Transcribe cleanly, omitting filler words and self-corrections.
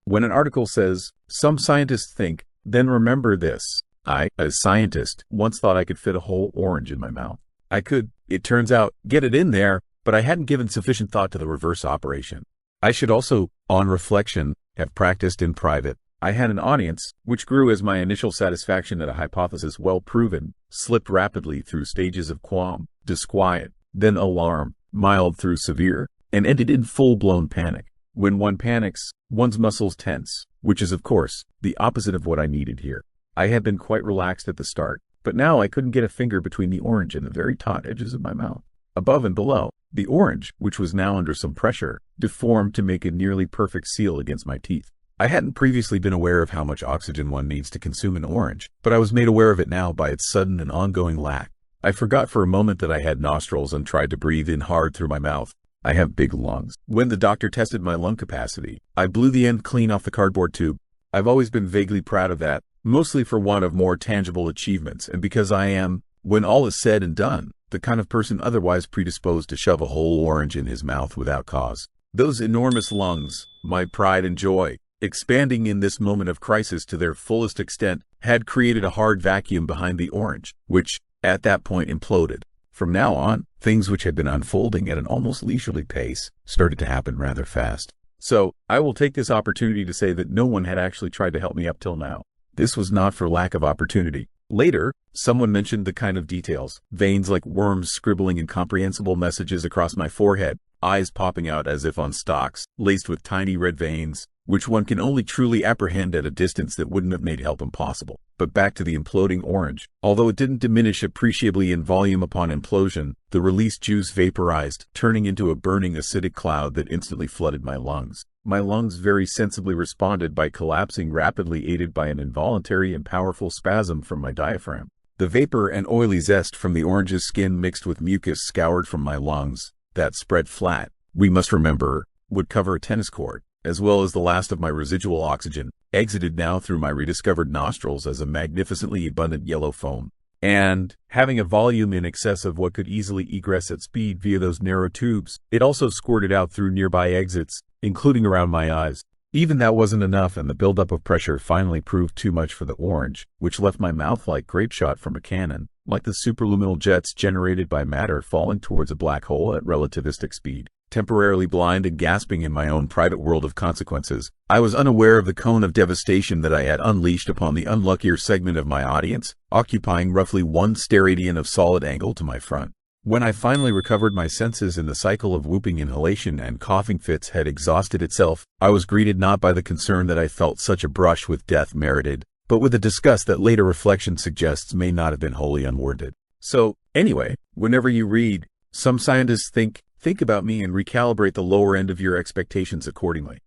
When an article says, "Some scientists think," then remember this. I, as a scientist, once thought I could fit a whole orange in my mouth. I could, it turns out, get it in there, but I hadn't given sufficient thought to the reverse operation. I should also, on reflection, have practiced in private. I had an audience, which grew as my initial satisfaction at a hypothesis well proven, slipped rapidly through stages of qualm, disquiet, then alarm, mild through severe, and ended in full-blown panic. When one panics, one's muscles tense, which is, of course, the opposite of what I needed here. I had been quite relaxed at the start, but now I couldn't get a finger between the orange and the very taut edges of my mouth. Above and below, the orange, which was now under some pressure, deformed to make a nearly perfect seal against my teeth. I hadn't previously been aware of how much oxygen one needs to consume an orange, but I was made aware of it now by its sudden and ongoing lack. I forgot for a moment that I had nostrils and tried to breathe in hard through my mouth. I have big lungs. When the doctor tested my lung capacity, I blew the end clean off the cardboard tube. I've always been vaguely proud of that, mostly for want of more tangible achievements and because I am, when all is said and done, the kind of person otherwise predisposed to shove a whole orange in his mouth without cause. Those enormous lungs, my pride and joy, expanding in this moment of crisis to their fullest extent, had created a hard vacuum behind the orange, which, at that point, imploded. From now on, things which had been unfolding at an almost leisurely pace started to happen rather fast. So, I will take this opportunity to say that no one had actually tried to help me up till now. This was not for lack of opportunity. Later, someone mentioned the kind of details, veins like worms scribbling incomprehensible messages across my forehead, eyes popping out as if on stalks, laced with tiny red veins, which one can only truly apprehend at a distance that wouldn't have made help impossible. But back to the imploding orange. Although it didn't diminish appreciably in volume upon implosion, the released juice vaporized, turning into a burning acidic cloud that instantly flooded my lungs. My lungs very sensibly responded by collapsing rapidly, aided by an involuntary and powerful spasm from my diaphragm. The vapor and oily zest from the orange's skin mixed with mucus scoured from my lungs, that spread flat, we must remember, would cover a tennis court, as well as the last of my residual oxygen, exited now through my rediscovered nostrils as a magnificently abundant yellow foam. And, having a volume in excess of what could easily egress at speed via those narrow tubes, it also squirted out through nearby exits, including around my eyes. Even that wasn't enough, and the buildup of pressure finally proved too much for the orange, which left my mouth like grape shot from a cannon, like the superluminal jets generated by matter falling towards a black hole at relativistic speed. Temporarily blind and gasping in my own private world of consequences, I was unaware of the cone of devastation that I had unleashed upon the unluckier segment of my audience, occupying roughly 1 steradian of solid angle to my front. When I finally recovered my senses and the cycle of whooping inhalation and coughing fits had exhausted itself, I was greeted not by the concern that I felt such a brush with death merited, but with a disgust that later reflection suggests may not have been wholly unwarranted. So, anyway, whenever you read, "Some scientists think about me," and recalibrate the lower end of your expectations accordingly.